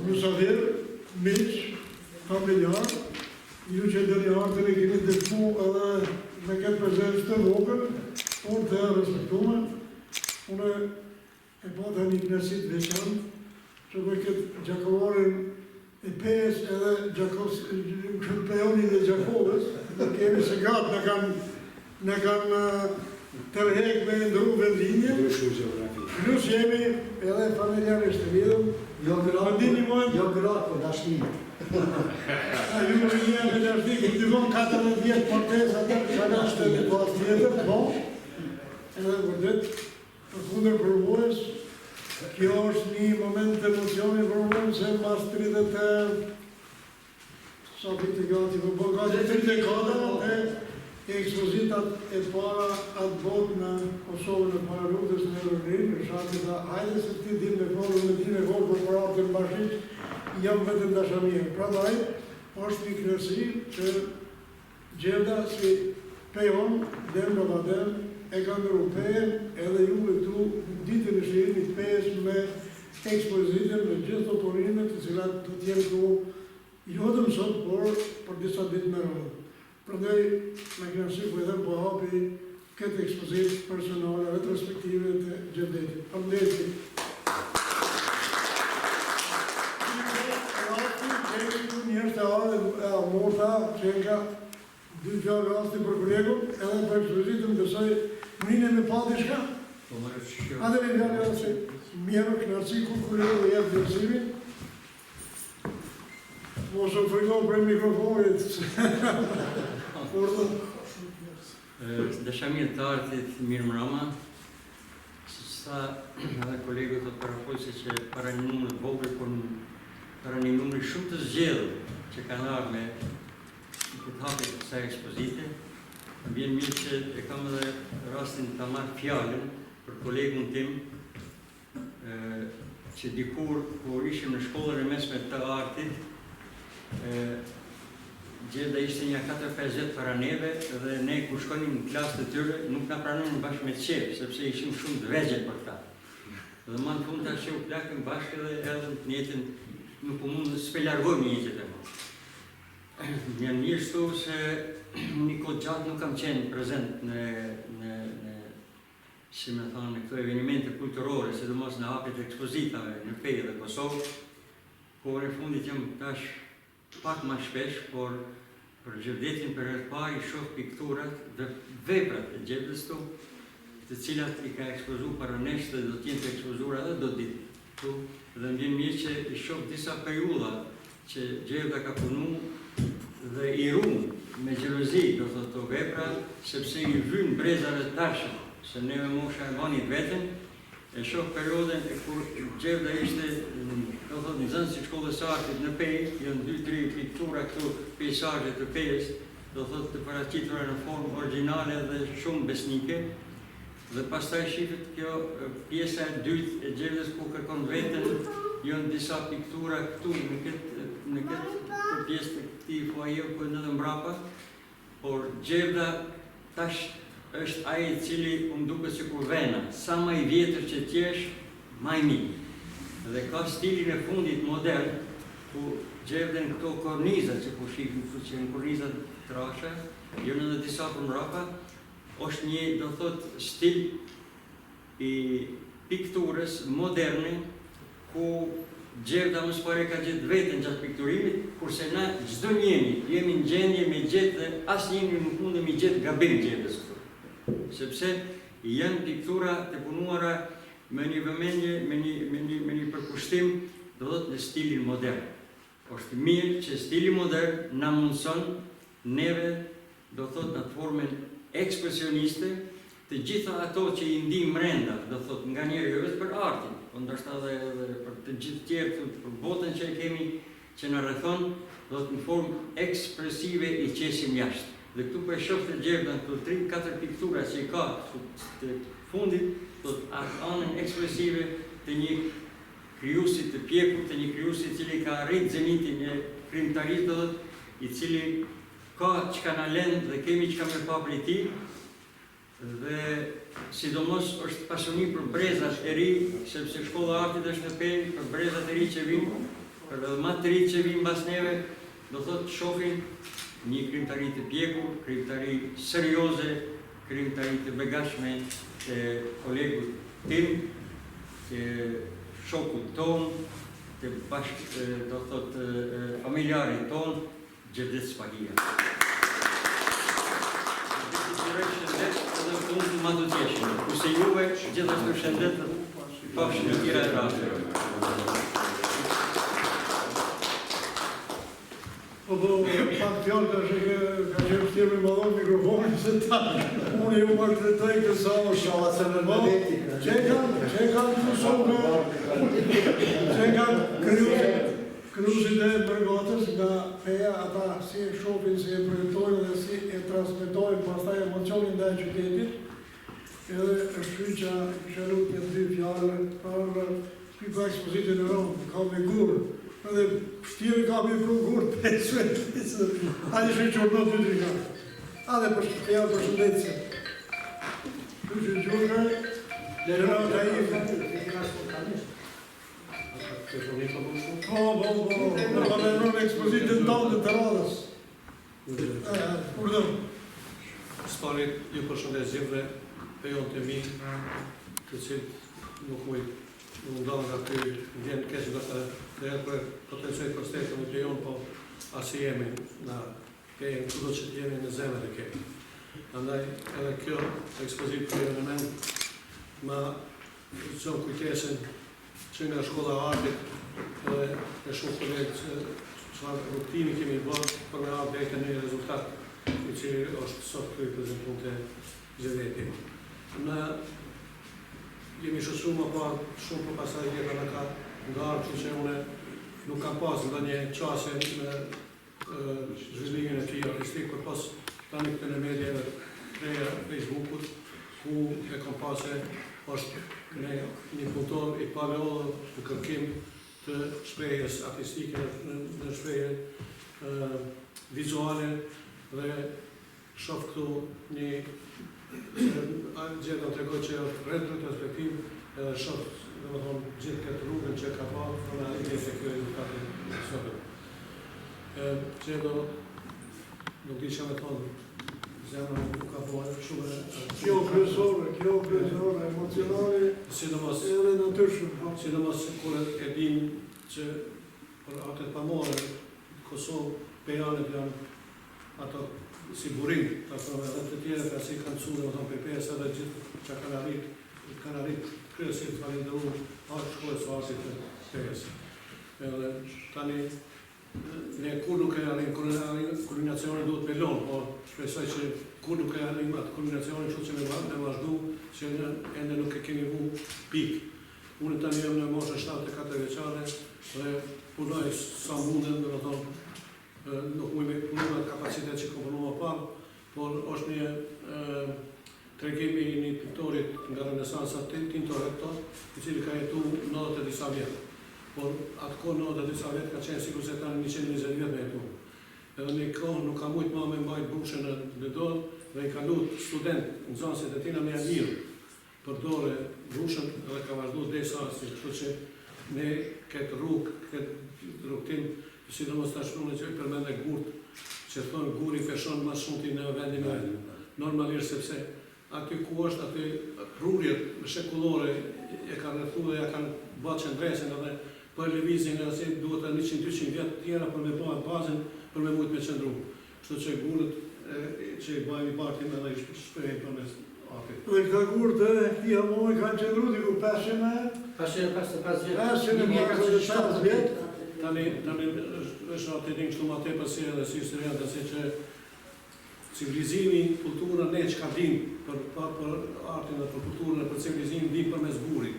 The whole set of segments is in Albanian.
Nu s-a ver, mici, familiar, ju që delegatën e keni dërpu edhe me këtë prezencë të vogël, unë të respektume, unë e pata një knërësit veçantë, që me këtë gjakovarin e pes edhe pejonin e Gjakovës, në kemi se gratë në kanë tërhek me ndru vendinje, plus jemi edhe familjarisht të lidhëm. Jo gratë, po dashni. Ju më një me dashni, këtë të vonë 14 vjetë portes, atër që ashtë të pas tjetër, po, edhe vërdet, për kundër përvojës, kjo është një moment të emocioni për mënë, se mas 30 sa vite gati, për bërë gati 34, e ekspozitat e para atë botë në Kosovë në paralutës në Eurolinë, në shatë dhe hajde se ti din me forë, me ti me forë për paratë të mbashit, jam vetëm dashamirë. Pra daj, është një knërësi që Gjerda si pejon, dem në vadem, e ka ndërru pejen, edhe ju e tu ditën e shirimit pejës me ekspozitën me gjithë oporimet të cilat të tjenë tu jodëm sot, por për disa ditë me rrëdhë. Prandaj, me knërësi po edhe po hapi këtë ekspozit personale, retrospektive të Gjerdetit. Përmdetit. Njështë e arë e amorta, që nga dy fjallë rasti për kolegum, edhe për ekspozitëm dësaj mërinë me pati shka. Ate me fjallë rasti, mjerë knarësi ku kolegu e jetë dërësimin. Mos o frikon për mikrofonit. Dashamir të artit Mirë Mrama, si që tha edhe kolegu të parafojse që para një numër të vogël, por para një numër shumë të zgjedhur që kanë ardhur me këtë hapje të kësaj ekspozite. Më vjen mirë që e kam edhe rastin ta marr fjalën për kolegun tim, që dikur kur ishim në shkollën e mesme të artit, Gjerda ishte një 4-5 vjet para neve dhe ne kur shkonim në klasë të tyre nuk na pranonin bashkë me qef, sepse ishim shumë të vegjël për ta. Dhe më në fund tash u plakëm bashkë dhe edhe në jetën nuk po mund të s'pelargojmë një jetët e më. Një mirë shtu se një kohë gjatë nuk kam qenë prezent në si me thonë, në këto evenimente kulturore, sidomos në hapjet e ekspozitave në Pejë dhe Kosovë, por e fundit jam tash pak ma shpesh, por për Gjerdetin për herë të parë i shoh pikturat dhe veprat e Gjerdës tu, të cilat i ka ekspozuar para nesh dhe do t'jenë të ekspozuara edhe do ditë tu, dhe më vjen mirë që i shoh disa periudha që Gjerda ka punu dhe i runë me gjelozi, do thotë të vepra, sepse i vynë brezave të tashëm, se neve mosha e banit vetën, e shoh periudën e kur Gjerda ishte, do thotë, në zënë si shkollës artit në Pejë, janë 2-3 piktura këtu pejsazhe të Pejës, do thotë të paraqitura në formë origjinale dhe shumë besnike, dhe pastaj shifet kjo pjesa e dytë e Gjerdës ku kërkon vetën, janë disa piktura këtu në këtë pjesë të këtij foaje ku edhe mbrapa, por Gjerda tash është ai i cili duket sikur vena, sa më i vjetër që t'jesh, më i mirë. Dhe ka stilin e fundit modern, ku Gjerden këto kornizat që po shihim këtu që janë kornizat trashe, janë edhe disa për mbrapa, është një, do thot, stil i pikturës moderne, ku Gjerda më spare ka gjithë vetën gjatë pikturimit, kurse na çdo njeri jemi në gjendje me gjetë dhe asnjëri nuk mundemi gjetë gabim Gjerdës këtu. Sepse janë piktura të punuara me një vëmendje, me një përkushtim, do thot në stilin modern. Është mirë që stili modern na mundson neve, do thot në formën ekspresioniste, të gjitha ato që i ndijmë brenda, do thot nga njëri jo vetëm për artin, por ndoshta edhe për të gjithë tjerë, për botën që e kemi, që na rrethon, do thot në formë ekspresive i qesim jashtë. Dhe këtu po e shoh të Gjerda këto 3-4 piktura që i ka të fundit, do të anën ekspresive të një krijuesi të pjekur, të një krijuesi i cili ka arrit zenitin e krijimtarisë, i cili ka çka na lën dhe kemi çka me pa prej tij, dhe sidomos është pasuni për brezat e ri, sepse shkolla e artit është në Pejë, për brezat e ri që vinë, për edhe më të rinj që vinë mbas neve, do thotë shohin një krijimtari të pjekur, krijimtari serioze, krijimtari të begatshme të kolegut tim, të shokut ton, të do thotë familjarit ton, Gjevdet Spahia. Shëndet edhe unë të ma të tjeshin, kurse juve gjithashtu shëndet pafshin e tjera e rafë. Po, pak fjallë ka që vështirë me madhon mikrofonin, se ta, unë ju më të tëj kësa o Shala se në mëdeti. që e kanë të shumë, që e kanë kryusit e bërgatës nga Peja, ata si e shopin, si e projektojnë dhe si e transmitojnë pastaj emocionin dhe qytetit, edhe është shky që shëru të dy fjallë për pipa ekspozitin e Romë, ka me gurë, edhe shtiri ka me pru gurë 5 vetë, adi shë që urdo të dy ka. Ade për shkëja për shëndetëse. Kjo që gjurë, lërëra të i Po, në përmenur në ekspozitin tonë të radhës. Urdëm. Spani, ju përshëndes gjithve, pejon të mi, të cilë nuk ndonë nga të vjenë keqë nga të jetë për potenciojt për stetën e pejon, po asë jemi në pejën, kudo që të jemi në zemër e kemi. Andaj, edhe kjo ekspozit për element ma zonë kujtesin që nga shkolla e artit edhe e shumë kolegë që çfarë rrugtimi kemi bërë për me ardhë deri në një rezultat i cili është sot këtu i prezantuar te Gjevdeti. Ne jemi shoqëruar më parë shumë për pasaj tjetër në ka ndarë që unë nuk kam pas ndonjë qasje me zhvillimin e tij artistik, por pas tani këtu në mediave preja Facebookut ku e kam pasë është një punëtor i paleodhur në kërkim të shprehjes artistike në shprehje vizuale dhe shoh këtu një gjë do t'tregoj që është retrospektiv edhe shoh domethënë gjithë këtë rrugën që ka pasur në analizën e këtyre rezultateve sot. Që nuk di çfarë thonë zemra nuk ka bërë shumë Kjo kryesore, emocionale, sidomos edhe natyrshëm. sidomos kur e din që për atë pamore Kosovë pejanet janë ato si burim, ato edhe të tjera ka si kanë cunë ato PPS edhe gjithë që kanë arrit kryesit falenderuar atë shkollës së artit të PS. Edhe tani ne kur nuk e arrim kulminacionin duhet me lënë, po shpresoj që kur nuk e arrim atë kulminacionin, kështu që me vazhdu, që ende nuk e kemi vu pikë. Unë tani jam në moshën 74 vjeçare dhe punoj sa mundem, domethënë nuk mund me punu me kapacitet që kam punuar parë, por është një tregim i një piktorit nga Renesansa Tintoretto, i cili ka jetu 90 e disa vjetë. Por atë kohë 90 e disa vjetë ka qenë sikur se tani 120 vjetë me jetu. Edhe një kohë nuk ka mujtë ma me mbajt bushën në dorë dhe i ka lutë student në zonësit e tina me janë mirë për dore bushën dhe ka vazhdu dhe sa si, kështu që ne këtë rrugtim, sidomos ta shprunë që i përmende gurt, që thonë guri feshon ma shumë ti në vendin e vetë. Normalisht sepse aty ku është aty prurjet shekullore e kanë rrethu dhe ja kanë bërë qendresin edhe për lëvizjen e asaj duhet 100-200 vjet tjera për me bërë bazën për me mujt me qëndru. Kështu që gurët që i bëjmë i partim edhe i shprehim përmes atit. Dhe ka gurë të këtia moj kanë qëndru diku 555 vjetë. Tani është atë din kështu ma tepër si edhe si historiatë se që civilizimi, kultura ne që ka din për artin dhe për kulturën dhe për civilizimin din përmes gurit.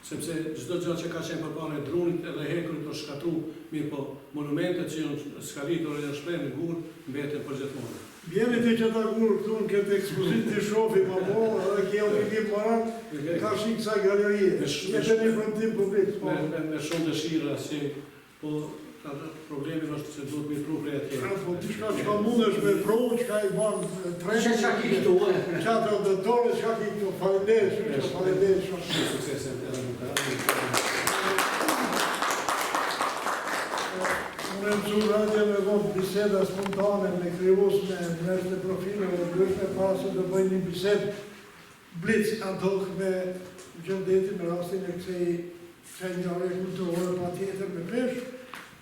Sepse çdo gjë që ka qenë përpara e drunit edhe hekurit është shkatru, mirë po monumentet që janë skalitur dhe janë shprehur në gur mbeten përgjithmonë. Bjeni ti që ta gurë këtu në këtë ekspozit të shofi ma po, edhe kjo pikim marat, ka shikë kësaj galerie. Jete një frontim publik. Me shumë dëshira si, po problemi është se duhet me pru prej atje. Po diçka që ka mundesh me provë, që ka i banë treni. Çka ki këtu? Qatë auditorë, që ka ki këtu. Faleminderit, faleminderit shumë. Suksese edhe në Karani. Unë e mësu radje me vëmë biseda spontane me krius me nërës të profileve, duhet para se të bëjnë një bised blitz ad hoc me Gjëndetin në rastin e kësej njëre kulturore pa tjetër me pesh,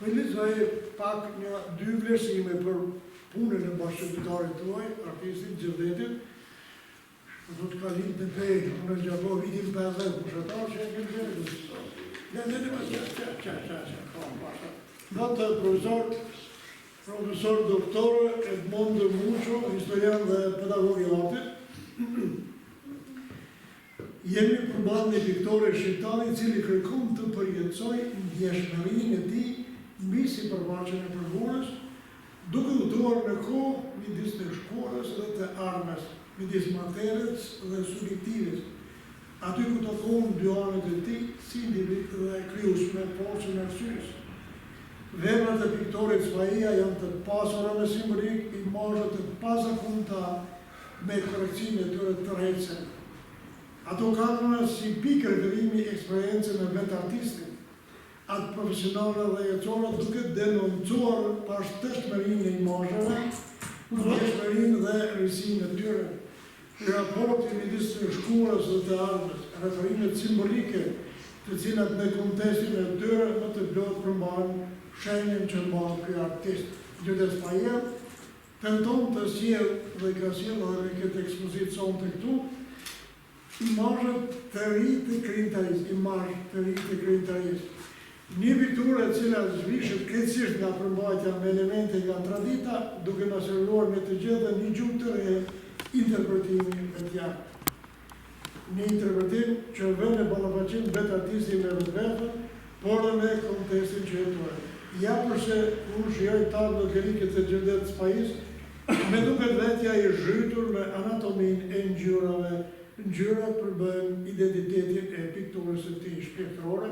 për lizoj pak një dy vlerësime për punën e bashkëqytetarit tuaj, artistit Gjëndetit. Do të kalim të pej, unë e gjato vitin 50, kushetar që e kemë gjerë. Gjëndetit me Notë profesor doktor Edmondo Mucho, historian dhe pedagog i artit. Jemi përballë një piktore shqiptare i cili kërkon të përjetësoj ndjeshmërinë e tij mbi sipërfaqen e përvojës, duke udhëtuar në kohë midis të shkollës dhe të armës, midis materiës dhe subjektives. Aty ku takon dy anët e tij, si individ dhe krijues me forcën e arsyes. Veprat e piktorit Sfaia janë të pasura me simbolik, imazhe të pazakonta me korekcimin e tyre të rrethse. Ato kanë si pikë rëvërimi eksperiencën e vetë artistit, atë profesionale dhe jetësore duke denoncuar pashtëshmërinë e imazheve, ndjeshmërinë dhe rrisinë e tyre. Raporti midis të shkollës dhe të armës, referimet simbolike, të cilat në kontestin e tyre më të plot përmbajnë shenjën që mban ky artist. Gjëdet Sfaia tenton të sjellë dhe ka sjellë edhe në këtë ekspozitë sonte këtu imazhe të ri të krijimtarisë. Një pikturë e cila zhvishet krejtësisht nga përmbajtja me elemente nga tradita, duke na serviruar me të gjithë një gjuhë të re interpretimin e tij. Një interpretim që vën në ballafaqim vetë artistin me vetën, por dhe me kontekstin që jetuar. Ja përse unë shijoj tarë në kërikët e Gjëndet Sfaiës, me duket vetja i zhytur me anatomin e ngjyrave. Ngjyrat përbëjnë identitetin e pikturës së tij shpirtërore.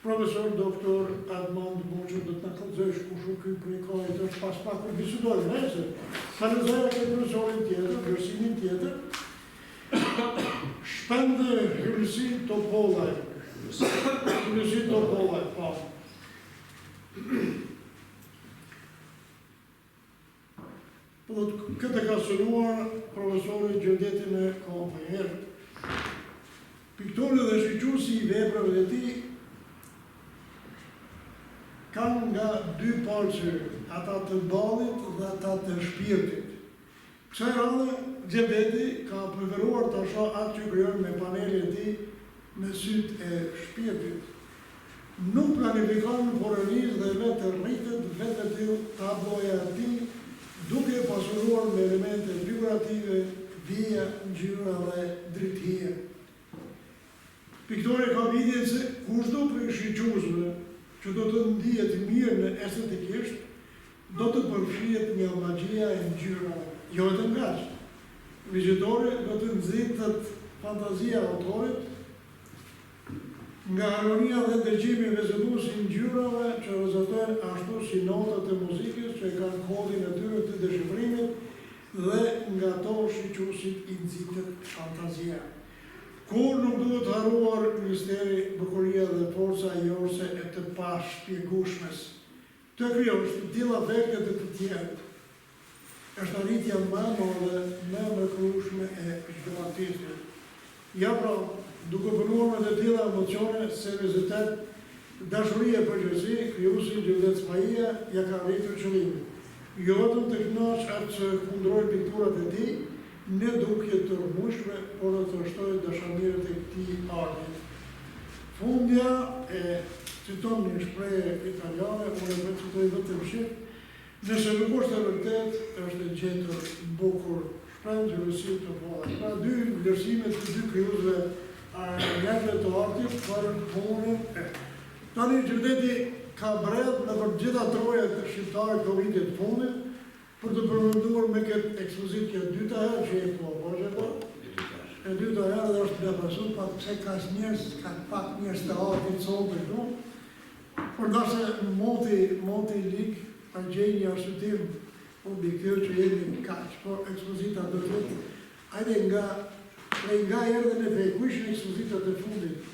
Profesor doktor Edmondo Mucho do të na kallëzojë kushu ky projekt është pas pak për bisedojë, nëse falënderoj këtë profesorin tjetër, vlerësimin tjetër. Shpende Hylsi Topollaj. Hylsi Topollaj, po. Po këtë ka shënuar profesori Gjëndetin e kompanjerë. Piktorët dhe shqyqusi i veprave të tij kanë nga dy palçe, ata të ballit dhe ata të shpirtit. Kësaj radhe, Gjëndeti ka preferuar të shoh atë që krijon me panelet e tij me sytë e shpirtit. Nuk planifikon por realizë dhe vetë rritet vetë të tabloja e tij, duke pasuruar me elemente figurative, vija, ngjyra dhe dritëhije. Piktori ka vidhjen se kushdo prej shqyqusve që do të ndihet mirë në estetikisht, do të përfshihet nga magjia e ngjyrave, jo vetëm kaq. Vizitori do të nxitet fantazia e autorit, nga harmonia dhe dëgjimi vezëlues i ngjyrave që rezultojnë ashtu si notat e muzikës që kanë kodin e tyre të dëshifrimit dhe nga ato shqyqusit i nxitet fantazia. Kur nuk duhet haruar misteri, bukuria dhe forca jorse e të pashpjegueshmes. Të krijosh të tilla efekte të tjera. Është arritja më e madhe, më e mrekullueshme e çdo artisti. Ja pra, duke punuar me të tilla emocione, seriozitet, dashuri e përgjithësi, krijuesi Gjëndet Sfaia ja ka arritur qëllimin. Jo vetëm të kënaqë atë që kundrojnë pikturat e tij, në dukje të rëmueshme, por të shtojë dashamirët e këtij arti. Fundja e citon një shprehje italiane, unë e citoj vetëm shqip, nëse nuk është e vërtet, është e gjetur bukur. Shprehje Hylsi Topollaj. Pra dy vlerësime të dy krijuesve njerëzve të artit për punën e. Tani Gjëndeti ka bredh në për gjitha trojat të shqiptare të vitit fundit, për të përmenduar me këtë ekspozitë kjo dyta herë që e po bërgjeta. E dyta herë dhe është befasu, pa pse ka pak njerëz të artit sonë të këtu. Por ndoshta multi lig pa gjeni arsytim objektiv që jemi kaq, por ekspozita do të jetë hajde nga erdhën e vej, ku ishin ekspozitat e fundit?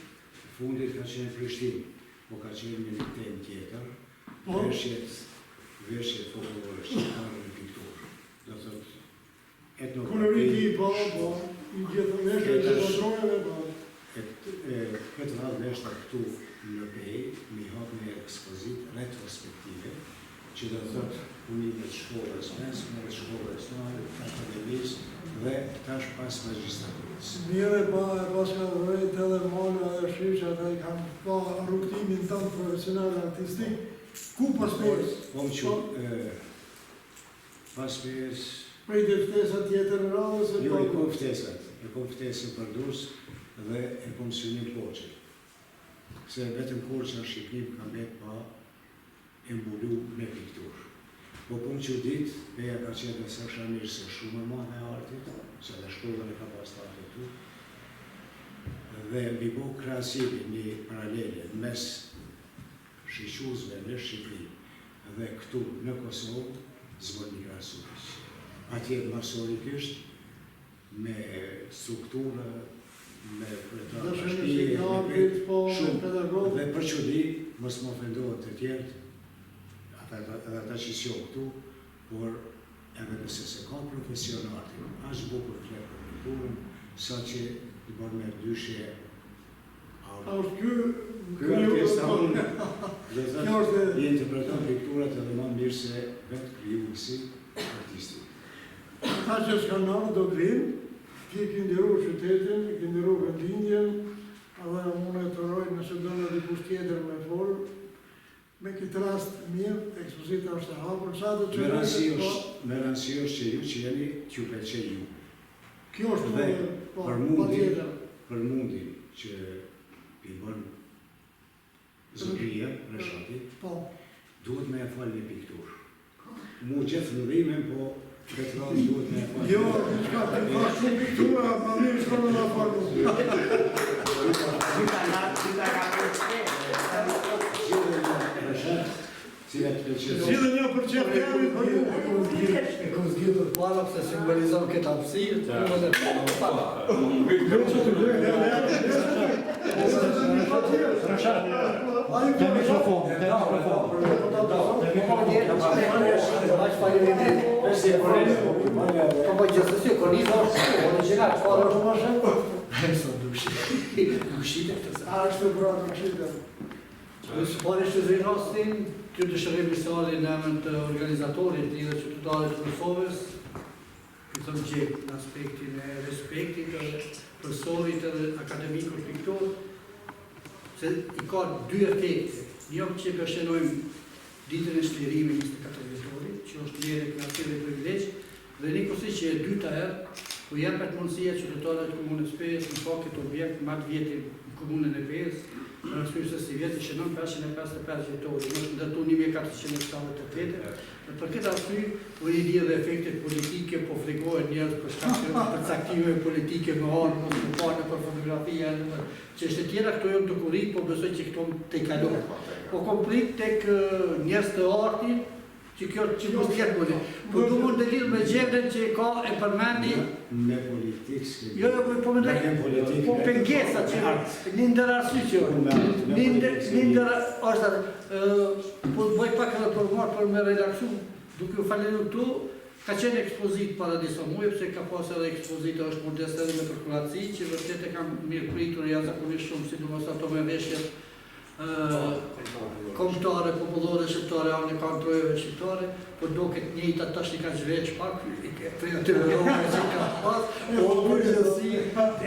Fundit ka qenë Prishtinë, po ka qenë një temë tjetër, Po? veshjet folklore shqiptare në pikturë. Do thotë Koloriti po, i gjithë veshje të kontroleve, po. Këtë radhë veshta këtu në Pej, mi hap një ekspozit retrospektive, që do thotë punimet e shkollës mesme, shkollës nare, akademisë dhe tash pas magjistraturës. Mire pas ka vërejt edhe Mona dhe Shqisha dhe i kam pa rrugtimin tëmë profesional artistik. Ku pas pejës? Po më që pas pejës... Prej të ftesat tjetër në radhës e Jo, e kom ftesën për dus dhe e kom synim poqe. Se vetëm kur që në Shqipnim ka me pa embullu me pikturë. Po kom që ditë, Peja ka qenë dhe sasha mirë se shumë e madhe e artit, se dhe shkollën e ka pas të artit tu, dhe mi bo krasimi një paralele mes shiquzve në Shqipëri dhe këtu në Kosovë, zbër një krasurish. Atje masorikisht, me strukturë, me kretarë bashkije, shumë, dhe për që di, mos më ofendohet të tjertë, edhe ata që s'jo këtu, por edhe nëse se ka profesionartin, ashtë bukur fletë për kulturën, sa që i bërë me dyshje A është Kjo artista unë, dhe thëtë, i interpreton pikturat edhe ma mirë se vetë krijuesi artisti. Ta që s'ka nërë do grinë, ki këndiru qytetin, këndiru vendindjen, edhe unë e të rojnë nëse do në dikush tjetër me folë, me këtë rast mirë, ekspozita është e hapur, sa do që Me rëndësi është që ju që jeni t'ju pëlqej ju. Kjo është Dhe patjetër. për mundin që i bën Zotria, Reshati, duhet me e falë një pikturë. Mu gjithë në dhimen, po këtë radhë duhet me e falë. Jo, diçka të ka shumë piktura, ma mirë shkonë në falë. Zhjithë një për qëtë jemi, për ju. E kom zgjitur para pëse simbolizon këtë apsirë, të më dhe para. Te mikrofon, te Po gjithësësi, kornizë është original, çfarë është më shumë? Sa dushite këtë se. A është të bratë dushite. Pare që zëjnë rastin, ty të shërëm i sali në emën të organizatorit i dhe qytetarit të Kosovës, këtë më gjithë në aspektin e respektit të profesorit edhe akademikur piktor, se i ka dy efekte. Një që përshënojmë ditën e shlirimi 24 vjetorit, që është njëre kreative e privilegj, dhe një kësi që e dyta herë, ku jepet mundësia qytetarët të komunës Pejës në pa këtë objekt më të vjetin në komunën e Pejës, në rësyrë se si vjetë shënon 555 vjetori, në është ndërtu 1478, dhe për këtë arsyrë, u një dhja dhe efektet politike, po frikohet njerës për caktive politike me arë, mos më parë për fotografia, që është tjera këto jo të kurit, po besoj që këto të i kalohë. Po komplit tek njerës të artit, që kjo që mos tjetë mëllë. Po du mund të lidhë me gjendën që ka e përmendi... Me politikë s'ke... Jo, po më drejtë, po pengesa që një ndër arsy që... Një ndër është... Po të bëj pak edhe për marë për me relaksu, duke u falenu tu, ka qenë ekspozit para disa muje, pëse ka pas edhe ekspozita është modest edhe me përkuratësi, që vërtet e kam mirë pritur jashtëzakonisht shumë, si du mos ato me veshjet kombëtare, popullore, shqiptare, anë e kanë trojeve shqiptare, po do këtë njëjtë tash i ka zhveq pak, për atyre rome që ka pas, po përgjësi,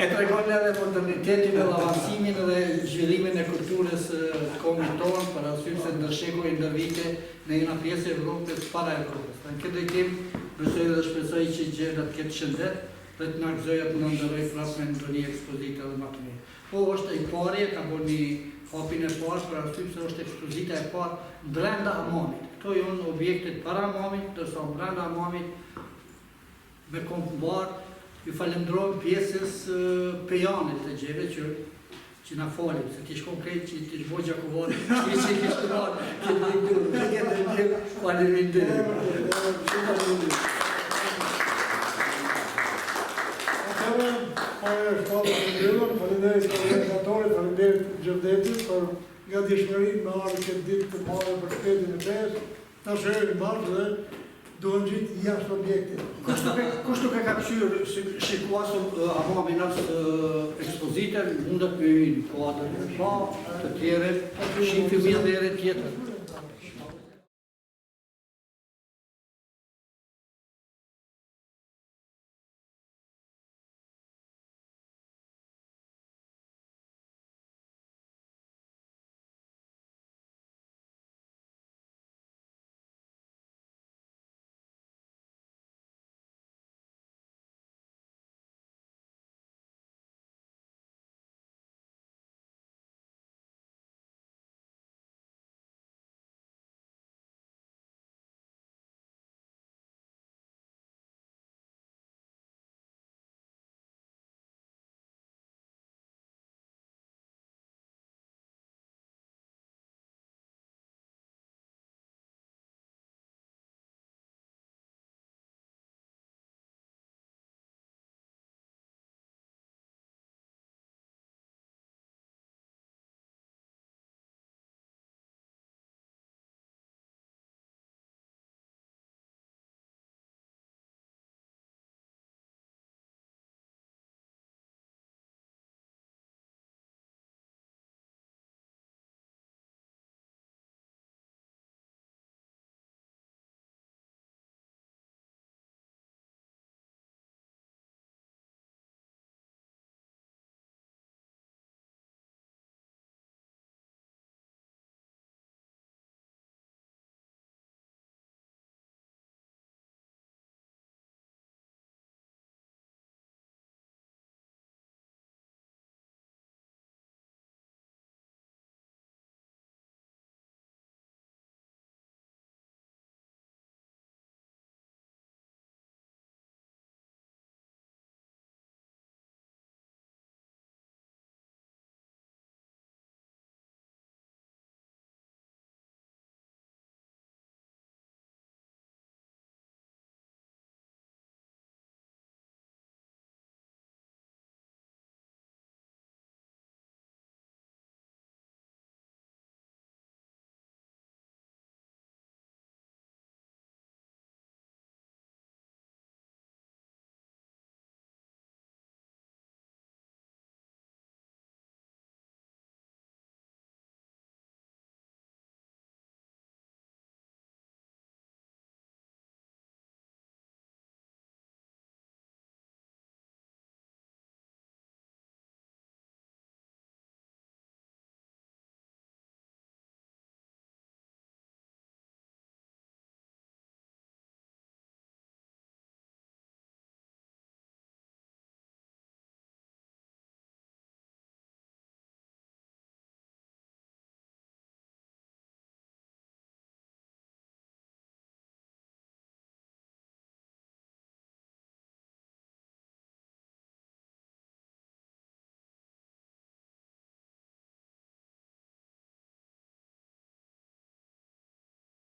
e tregon edhe modernitetin edhe avansimin edhe zhvillimin e kulturës të kombit tonë, për asymë se ndërshekuj ndër vite në jedna pjesë e Evropës para Evropës. Në këtë drejtim, besoj dhe shpresoj që gjendat këtë shëndet, dhe të nga gëzoja të në ndëroj prapë me në një ekspozita dhe më të mirë. Po është i parje, ka bo një hapin e parë, për arsye se është ekspozita e parë brenda hamamit. Këto janë objektet para hamamit, dërsa brenda hamamit me kompëmbar, ju falenderojmë pjesës pejanit të gjeve që na falim, se ti konkret që ti shboqja kuvon, shti që kishtë të marë, që të ndurë, që të ndurë, faleminderit. Shumë faleminderit. Atëherë, para shpallë të ndryllën, faleminderit organizatorit, faleminderit Gjevdetit për nga dishmërin me arë këtë ditë të marë për shpetin e pesë, ta shërën marë dhe duhen gjitë jashtë objektit. Kushtu ka këshyrë shikuasëm apo aminas ekspozitën, mundet për një kuadrë të pa, të tjere, shimë fëmijë dhe ere tjetër.